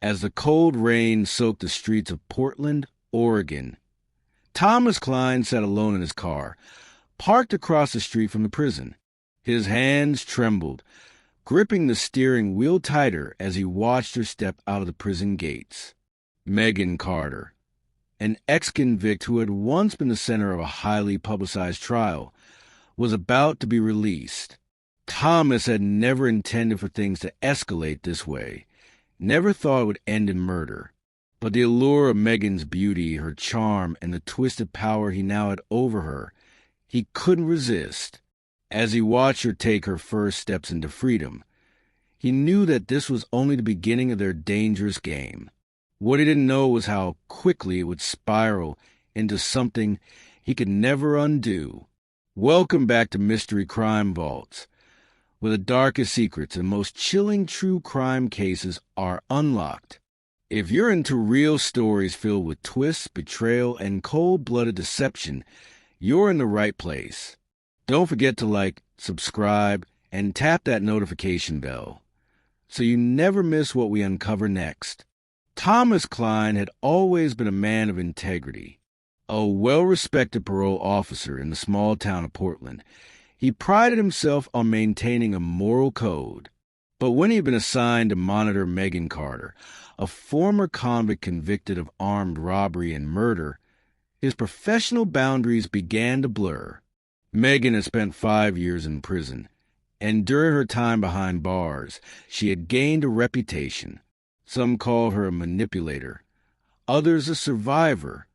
as the cold rain soaked the streets of Portland, Oregon. Thomas Klein sat alone in his car, parked across the street from the prison. His hands trembled, gripping the steering wheel tighter as he watched her step out of the prison gates. Megan Carter, an ex-convict who had once been the center of a highly publicized trial, was about to be released. Thomas had never intended for things to escalate this way, never thought it would end in murder. But the allure of Megan's beauty, her charm, and the twisted power he now had over her, he couldn't resist. As he watched her take her first steps into freedom, he knew that this was only the beginning of their dangerous game. What he didn't know was how quickly it would spiral into something he could never undo. Welcome back to Mystery Crime Vaults, where the darkest secrets and most chilling true crime cases are unlocked. If you're into real stories filled with twists, betrayal, and cold-blooded deception, you're in the right place. Don't forget to like, subscribe, and tap that notification bell so you never miss what we uncover next. Thomas Klein had always been a man of integrity. A well-respected parole officer in the small town of Portland, he prided himself on maintaining a moral code. But when he had been assigned to monitor Megan Carter, a former convict convicted of armed robbery and murder, his professional boundaries began to blur. Megan had spent 5 years in prison, and during her time behind bars, she had gained a reputation. Some called her a manipulator, others a survivor.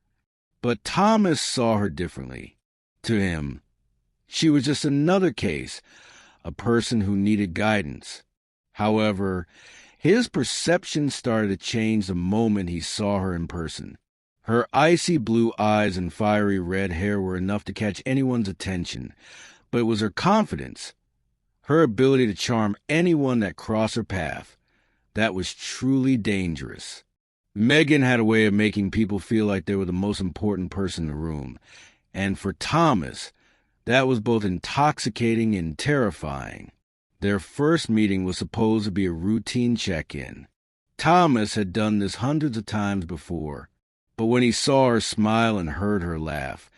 But Thomas saw her differently. To him, she was just another case, a person who needed guidance. However, his perception started to change the moment he saw her in person. Her icy blue eyes and fiery red hair were enough to catch anyone's attention, but it was her confidence, her ability to charm anyone that crossed her path, that was truly dangerous. Megan had a way of making people feel like they were the most important person in the room, and for Thomas, that was both intoxicating and terrifying. Their first meeting was supposed to be a routine check-in. Thomas had done this hundreds of times before, but when he saw her smile and heard her laugh,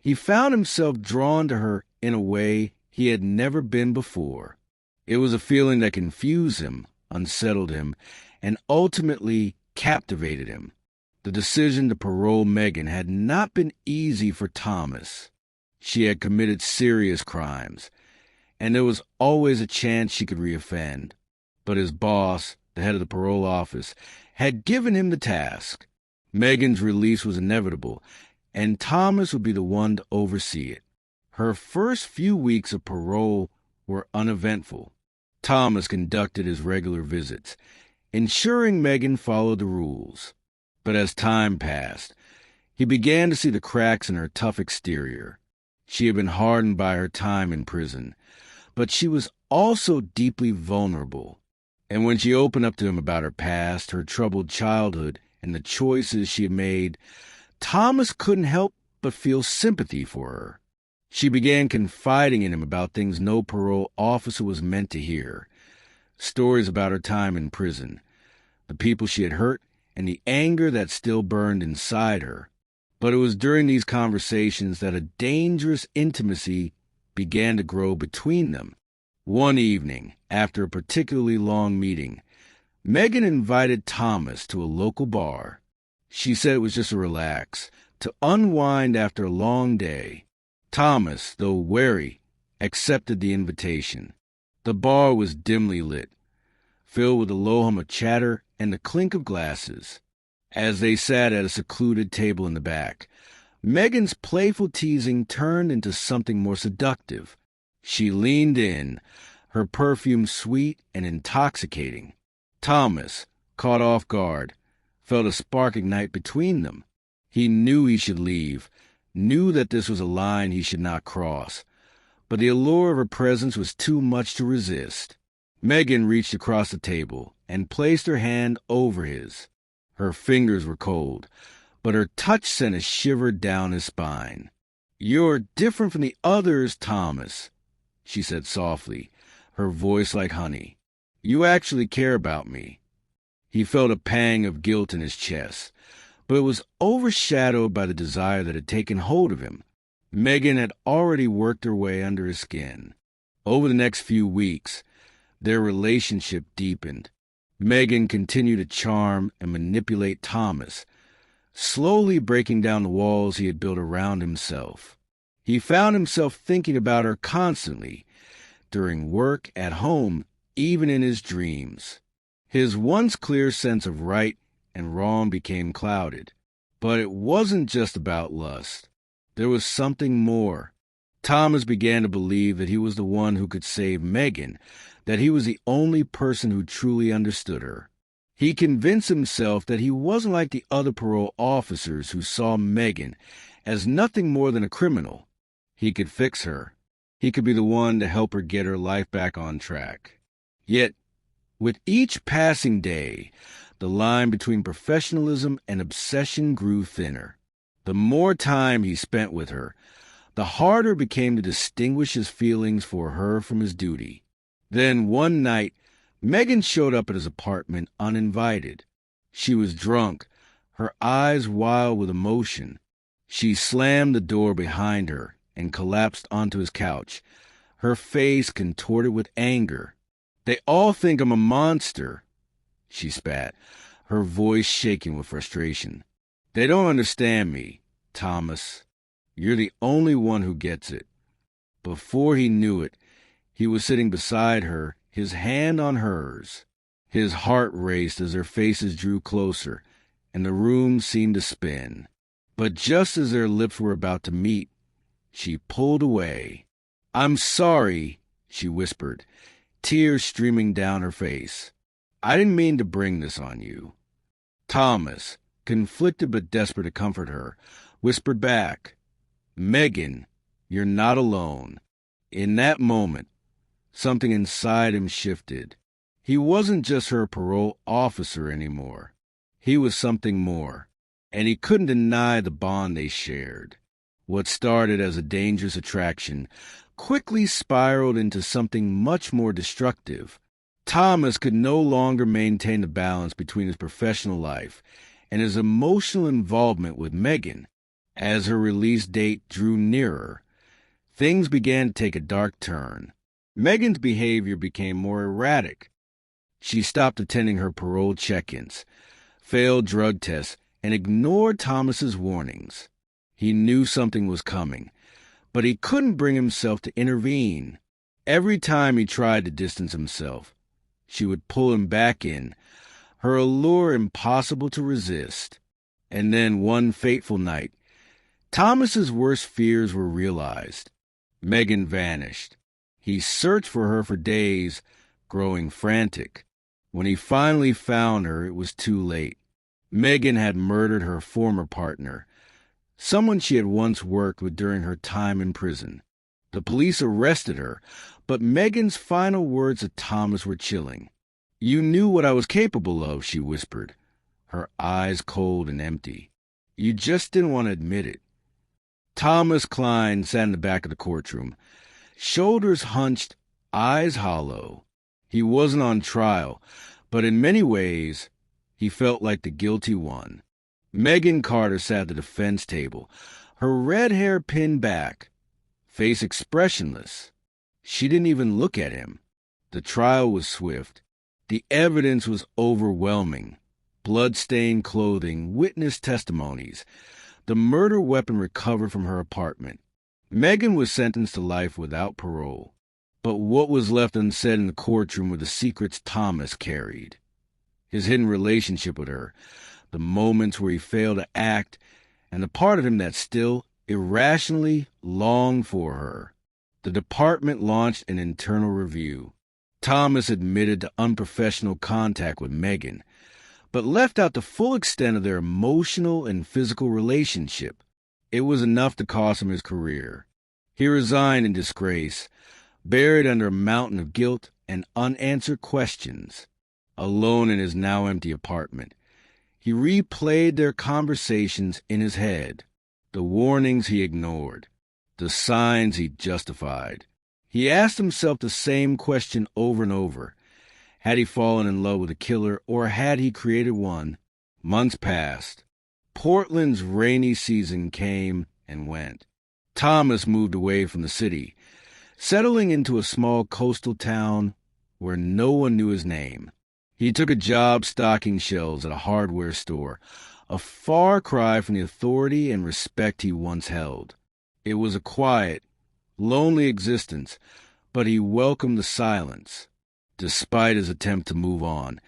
he found himself drawn to her in a way he had never been before. It was a feeling that confused him, unsettled him, and ultimately captivated him. The decision to parole Megan had not been easy for Thomas. She had committed serious crimes, and there was always a chance she could reoffend. But his boss, the head of the parole office, had given him the task. Megan's release was inevitable, and Thomas would be the one to oversee it. Her first few weeks of parole were uneventful. Thomas conducted his regular visits, ensuring Megan followed the rules. But as time passed, he began to see the cracks in her tough exterior. She had been hardened by her time in prison, but she was also deeply vulnerable. And when she opened up to him about her past, her troubled childhood, and the choices she had made, Thomas couldn't help but feel sympathy for her. She began confiding in him about things no parole officer was meant to hear. Stories about her time in prison, the people she had hurt, and the anger that still burned inside her. But it was during these conversations that a dangerous intimacy began to grow between them. One evening, after a particularly long meeting, Megan invited Thomas to a local bar. She said it was just to relax, to unwind after a long day. Thomas, though wary, accepted the invitation. The bar was dimly lit, filled with the low hum of chatter and the clink of glasses. As they sat at a secluded table in the back, Megan's playful teasing turned into something more seductive. She leaned in, her perfume sweet and intoxicating. Thomas, caught off guard, felt a spark ignite between them. He knew he should leave, knew that this was a line he should not cross, but the allure of her presence was too much to resist. Megan reached across the table and placed her hand over his. Her fingers were cold, but her touch sent a shiver down his spine. "You're different from the others, Thomas," she said softly, her voice like honey. "You actually care about me." He felt a pang of guilt in his chest, but it was overshadowed by the desire that had taken hold of him. Megan had already worked her way under his skin. Over the next few weeks, their relationship deepened. Megan continued to charm and manipulate Thomas, slowly breaking down the walls he had built around himself. He found himself thinking about her constantly, during work, at home, even in his dreams. His once clear sense of right and wrong became clouded. But it wasn't just about lust. There was something more. Thomas began to believe that he was the one who could save Megan, that he was the only person who truly understood her. He convinced himself that he wasn't like the other parole officers who saw Megan as nothing more than a criminal. He could fix her. He could be the one to help her get her life back on track. Yet, with each passing day, the line between professionalism and obsession grew thinner. The more time he spent with her, the harder it became to distinguish his feelings for her from his duty. Then one night, Megan showed up at his apartment uninvited. She was drunk, her eyes wild with emotion. She slammed the door behind her and collapsed onto his couch, her face contorted with anger. "They all think I'm a monster," she spat, her voice shaking with frustration. "They don't understand me, Thomas. You're the only one who gets it." Before he knew it, he was sitting beside her, his hand on hers. His heart raced as their faces drew closer, and the room seemed to spin. But just as their lips were about to meet, she pulled away. "I'm sorry," she whispered, tears streaming down her face. "I didn't mean to bring this on you." Thomas, conflicted but desperate to comfort her, whispered back, "Megan, you're not alone." In that moment, something inside him shifted. He wasn't just her parole officer anymore. He was something more, and he couldn't deny the bond they shared. What started as a dangerous attraction quickly spiraled into something much more destructive. Thomas could no longer maintain the balance between his professional life and his emotional involvement with Megan. As her release date drew nearer, things began to take a dark turn. Megan's behavior became more erratic. She stopped attending her parole check-ins, failed drug tests, and ignored Thomas's warnings. He knew something was coming, but he couldn't bring himself to intervene. Every time he tried to distance himself, she would pull him back in, her allure impossible to resist. And then one fateful night, Thomas's worst fears were realized. Megan vanished. He searched for her for days, growing frantic. When he finally found her, it was too late. Megan had murdered her former partner, someone she had once worked with during her time in prison. The police arrested her, but Megan's final words to Thomas were chilling. "You knew what I was capable of," she whispered, her eyes cold and empty. "You just didn't want to admit it." Thomas Klein sat in the back of the courtroom, shoulders hunched, eyes hollow. He wasn't on trial, but in many ways, he felt like the guilty one. Megan Carter sat at the defense table, her red hair pinned back, face expressionless. She didn't even look at him. The trial was swift. The evidence was overwhelming. Blood-stained clothing, witness testimonies, the murder weapon recovered from her apartment. Megan was sentenced to life without parole. But what was left unsaid in the courtroom were the secrets Thomas carried. His hidden relationship with her, the moments where he failed to act, and the part of him that still, irrationally, longed for her. The department launched an internal review. Thomas admitted to unprofessional contact with Megan, but left out the full extent of their emotional and physical relationship. It was enough to cost him his career. He resigned in disgrace, buried under a mountain of guilt and unanswered questions. Alone in his now empty apartment, he replayed their conversations in his head, the warnings he ignored, the signs he justified. He asked himself the same question over and over. Had he fallen in love with a killer, or had he created one? Months passed. Portland's rainy season came and went. Thomas moved away from the city, settling into a small coastal town where no one knew his name. He took a job stocking shelves at a hardware store, a far cry from the authority and respect he once held. It was a quiet, lonely existence, but he welcomed the silence. Despite his attempt to move on,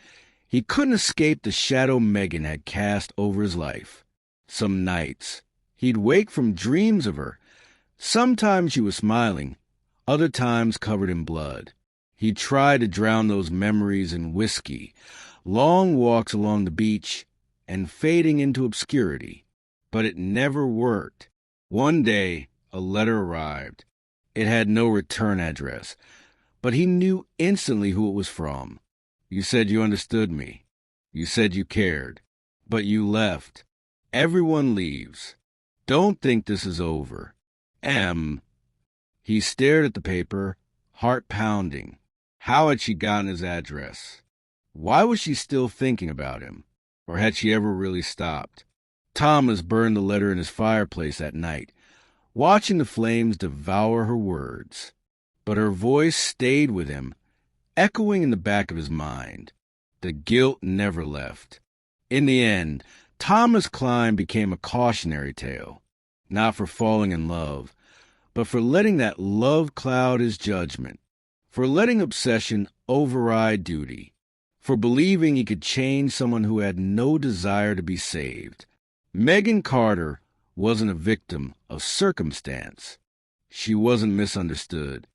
he couldn't escape the shadow Megan had cast over his life. Some nights, he'd wake from dreams of her. Sometimes she was smiling, other times covered in blood. He tried to drown those memories in whiskey, long walks along the beach, and fading into obscurity. But it never worked. One day, a letter arrived. It had no return address, but he knew instantly who it was from. You said you understood me. You said you cared. But you left. Everyone leaves. Don't think this is over. M. He stared at the paper, heart pounding. How had she gotten his address? Why was she still thinking about him? Or had she ever really stopped? Thomas burned the letter in his fireplace at night, watching the flames devour her words. But her voice stayed with him, echoing in the back of his mind. The guilt never left. In the end, Thomas Klein became a cautionary tale, not for falling in love, but for letting that love cloud his judgment, for letting obsession override duty, for believing he could change someone who had no desire to be saved. Megan Carter wasn't a victim of circumstance. She wasn't misunderstood.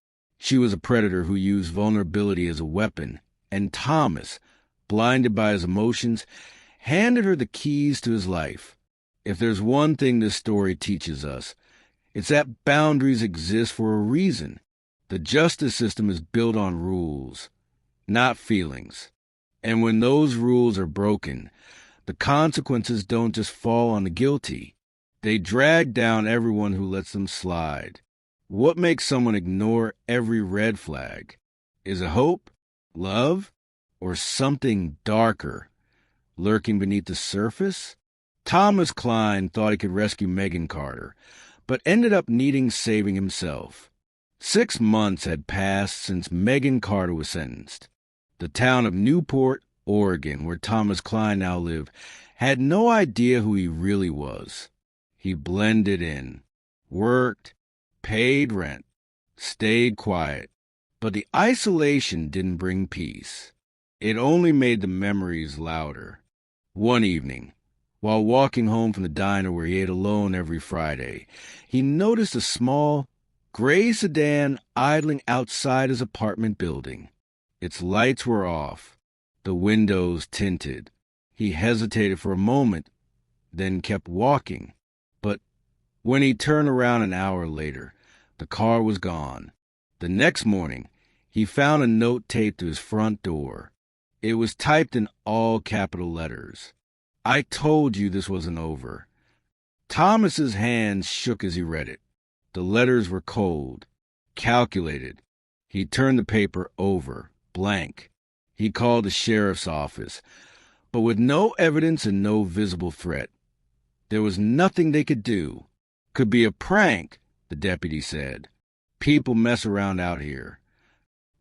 She was a predator who used vulnerability as a weapon, and Thomas, blinded by his emotions, handed her the keys to his life. If there's one thing this story teaches us, it's that boundaries exist for a reason. The justice system is built on rules, not feelings. And when those rules are broken, the consequences don't just fall on the guilty. They drag down everyone who lets them slide. What makes someone ignore every red flag? Is it hope, love, or something darker lurking beneath the surface? Thomas Klein thought he could rescue Megan Carter, but ended up needing saving himself. 6 months had passed since Megan Carter was sentenced. The town of Newport, Oregon, where Thomas Klein now lived, had no idea who he really was. He blended in, worked, paid rent, stayed quiet. But the isolation didn't bring peace. It only made the memories louder. One evening, while walking home from the diner where he ate alone every Friday, he noticed a small, gray sedan idling outside his apartment building. Its lights were off, the windows tinted. He hesitated for a moment, then kept walking. But when he turned around an hour later, the car was gone. The next morning, he found a note taped to his front door. It was typed in all capital letters. I told you this wasn't over. Thomas's hands shook as he read it. The letters were cold, calculated. He turned the paper over, blank. He called the sheriff's office, but with no evidence and no visible threat. There was nothing they could do. Could be a prank, the deputy said. People mess around out here.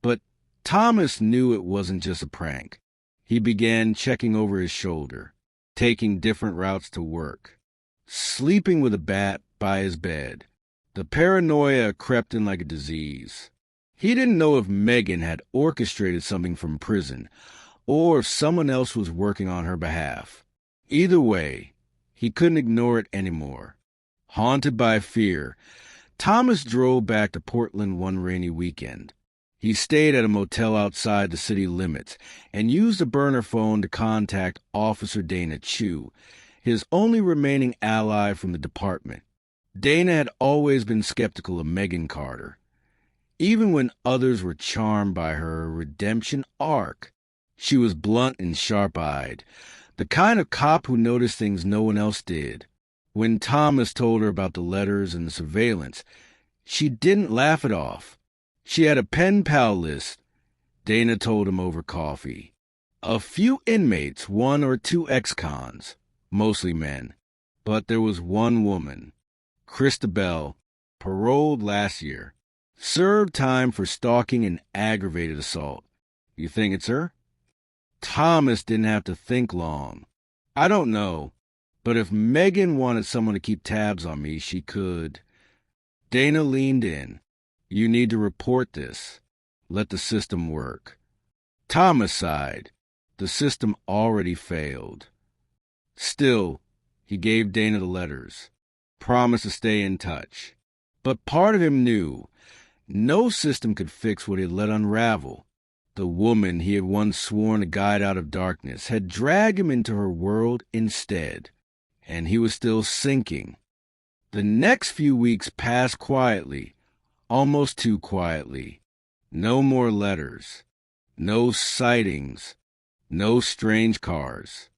But Thomas knew it wasn't just a prank. He began checking over his shoulder, taking different routes to work, sleeping with a bat by his bed. The paranoia crept in like a disease. He didn't know if Megan had orchestrated something from prison, or if someone else was working on her behalf. Either way, he couldn't ignore it anymore. Haunted by fear, Thomas drove back to Portland one rainy weekend. He stayed at a motel outside the city limits and used a burner phone to contact Officer Dana Chu, his only remaining ally from the department. Dana had always been skeptical of Megan Carter, even when others were charmed by her redemption arc. She was blunt and sharp-eyed, the kind of cop who noticed things no one else did. When Thomas told her about the letters and the surveillance, she didn't laugh it off. She had a pen pal list, Dana told him over coffee. A few inmates, 1 or 2 ex-cons, mostly men. But there was one woman, Christabel, paroled last year. Served time for stalking and aggravated assault. You think it's her? Thomas didn't have to think long. I don't know, but if Megan wanted someone to keep tabs on me, she could. Dana leaned in. You need to report this. Let the system work. Thomas sighed. The system already failed. Still, he gave Dana the letters. Promised to stay in touch. But part of him knew no system could fix what he had let unravel. The woman he had once sworn to guide out of darkness had dragged him into her world instead, and he was still sinking. The next few weeks passed quietly, almost too quietly. No more letters, no sightings, no strange cars.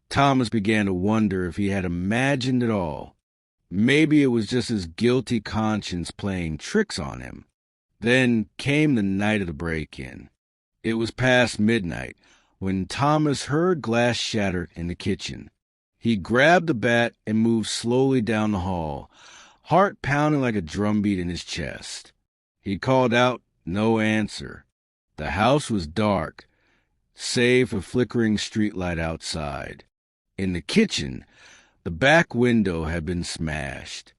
Thomas began to wonder if he had imagined it all. Maybe it was just his guilty conscience playing tricks on him. Then came the night of the break-in. It was past midnight when Thomas heard glass shatter in the kitchen. He grabbed the bat and moved slowly down the hall, heart pounding like a drumbeat in his chest. He called out, no answer. The house was dark, save for flickering streetlight outside. In the kitchen, the back window had been smashed.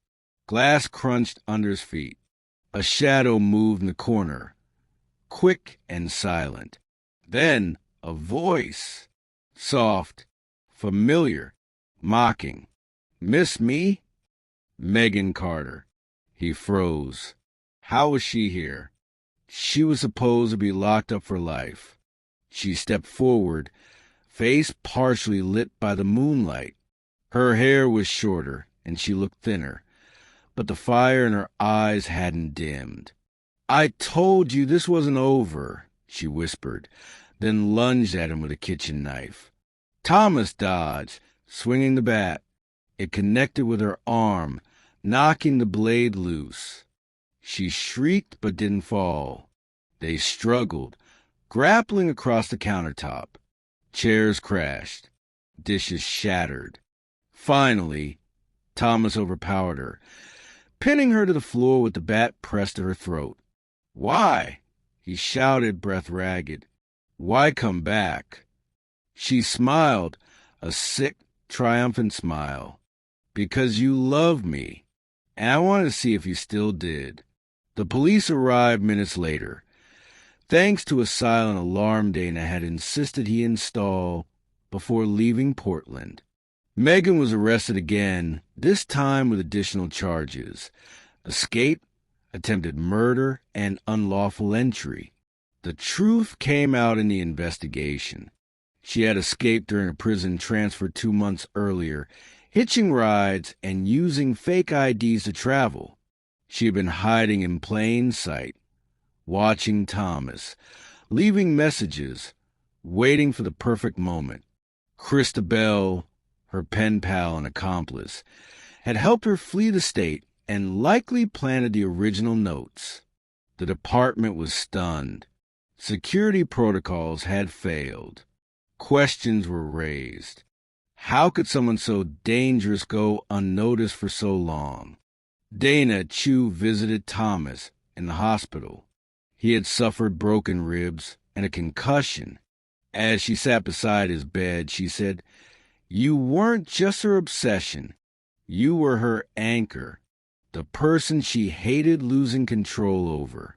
Glass crunched under his feet. A shadow moved in the corner, quick and silent. Then a voice, soft, familiar, mocking. Miss me? Megan Carter. He froze. How was she here? She was supposed to be locked up for life. She stepped forward, face partially lit by the moonlight. Her hair was shorter, and she looked thinner, but the fire in her eyes hadn't dimmed. I told you this wasn't over, she whispered, then lunged at him with a kitchen knife. Thomas dodged, swinging the bat. It connected with her arm, knocking the blade loose. She shrieked but didn't fall. They struggled, grappling across the countertop. Chairs crashed. Dishes shattered. Finally, Thomas overpowered her, pinning her to the floor with the bat pressed to her throat. Why? He shouted, breath ragged. Why come back? She smiled, a sick, triumphant smile. Because you love me, and I wanted to see if you still did. The police arrived minutes later, thanks to a silent alarm Dana had insisted he install before leaving Portland. Megan was arrested again, this time with additional charges: escape, attempted murder, and unlawful entry. The truth came out in the investigation. She had escaped during a prison transfer 2 months earlier, hitching rides and using fake IDs to travel. She had been hiding in plain sight, watching Thomas, leaving messages, waiting for the perfect moment. Christabel, her pen pal and accomplice, had helped her flee the state and likely planted the original notes. The department was stunned. Security protocols had failed. Questions were raised. How could someone so dangerous go unnoticed for so long? Dana Chu visited Thomas in the hospital. He had suffered broken ribs and a concussion. As she sat beside his bed, she said, "You weren't just her obsession. You were her anchor, the person she hated losing control over."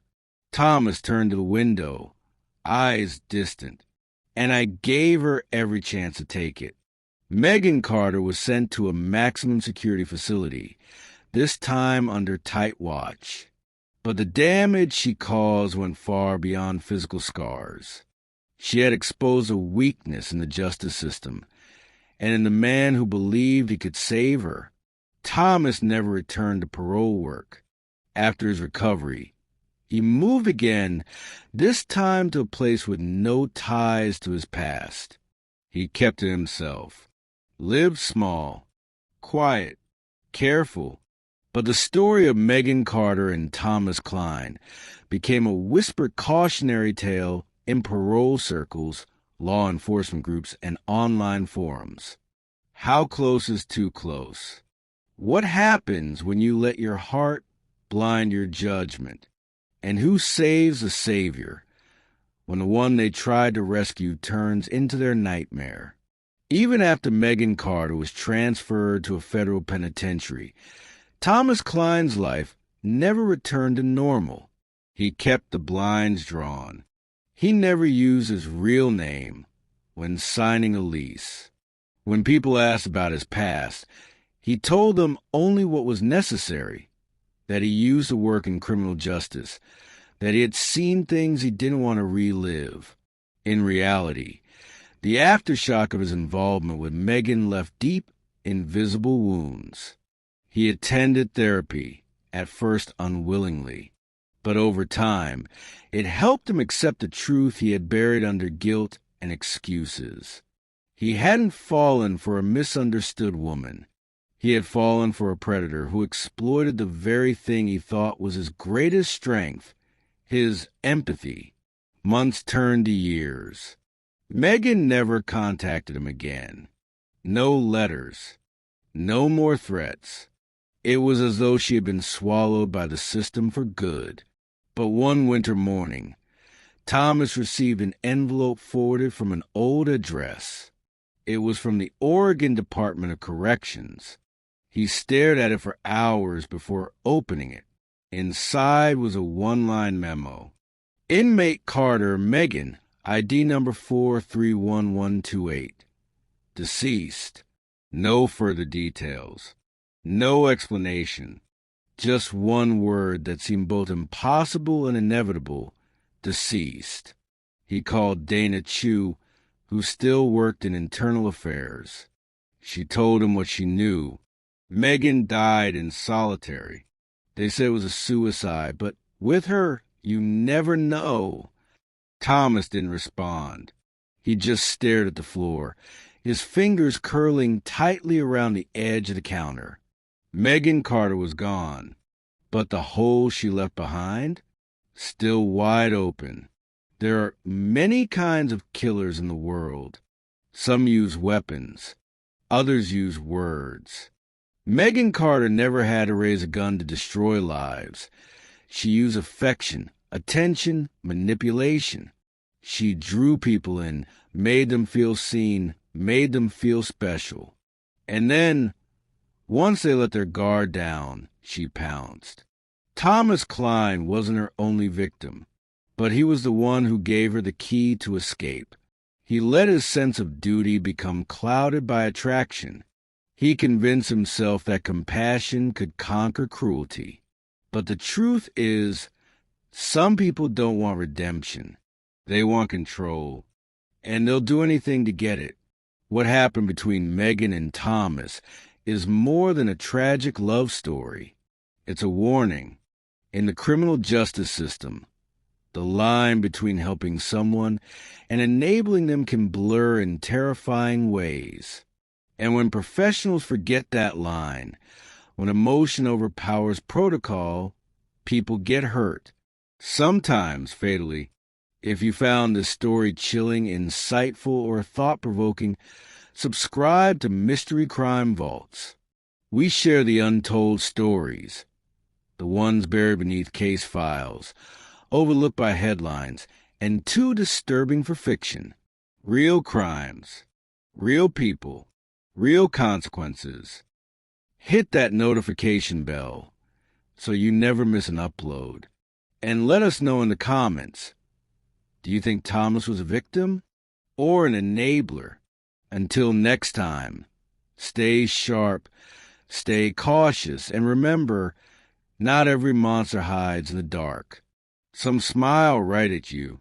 Thomas turned to the window, eyes distant, and I gave her every chance to take it. Megan Carter was sent to a maximum security facility, this time under tight watch. But the damage she caused went far beyond physical scars. She had exposed a weakness in the justice system, and in the man who believed he could save her. Thomas never returned to parole work. After his recovery, he moved again, this time to a place with no ties to his past. He kept to himself, lived small, quiet, careful. But the story of Megan Carter and Thomas Klein became a whispered cautionary tale in parole circles, law enforcement groups, and online forums. How close is too close? What happens when you let your heart blind your judgment? And who saves the savior when the one they tried to rescue turns into their nightmare? Even after Megan Carter was transferred to a federal penitentiary, Thomas Klein's life never returned to normal. He kept the blinds drawn. He never used his real name when signing a lease. When people asked about his past, he told them only what was necessary, that he used to work in criminal justice, that he had seen things he didn't want to relive. In reality, the aftershock of his involvement with Megan left deep, invisible wounds. He attended therapy, at first unwillingly, but over time, it helped him accept the truth he had buried under guilt and excuses. He hadn't fallen for a misunderstood woman. He had fallen for a predator who exploited the very thing he thought was his greatest strength, his empathy. Months turned to years. Megan never contacted him again. No letters. No more threats. It was as though she had been swallowed by the system for good. But one winter morning, Thomas received an envelope forwarded from an old address. It was from the Oregon Department of Corrections. He stared at it for hours before opening it. Inside was a one-line memo. Inmate Carter, Megan, ID number 431128. Deceased. No further details. No explanation. Just one word that seemed both impossible and inevitable. Deceased. He called Dana Chu, who still worked in internal affairs. She told him what she knew. Megan died in solitary. They said it was a suicide, but with her, you never know. Thomas didn't respond. He just stared at the floor, his fingers curling tightly around the edge of the counter. Megan Carter was gone, but the hole she left behind? Still wide open. There are many kinds of killers in the world. Some use weapons. Others use words. Megan Carter never had to raise a gun to destroy lives. She used affection, attention, manipulation. She drew people in, made them feel seen, made them feel special. And then, once they let their guard down, she pounced. Thomas Klein wasn't her only victim, but he was the one who gave her the key to escape. He let his sense of duty become clouded by attraction. He convinced himself that compassion could conquer cruelty. But the truth is, some people don't want redemption. They want control, and they'll do anything to get it. What happened between Megan and Thomas is more than a tragic love story. It's a warning. In the criminal justice system, the line between helping someone and enabling them can blur in terrifying ways. And when professionals forget that line, when emotion overpowers protocol, people get hurt, sometimes fatally. If you found this story chilling, insightful, or thought-provoking, subscribe to Mystery Crime Vaults. We share the untold stories, the ones buried beneath case files, overlooked by headlines, and too disturbing for fiction. Real crimes, real people, real consequences. Hit that notification bell so you never miss an upload. And let us know in the comments, do you think Thomas was a victim or an enabler? Until next time, stay sharp, stay cautious, and remember, not every monster hides in the dark. Some smile right at you.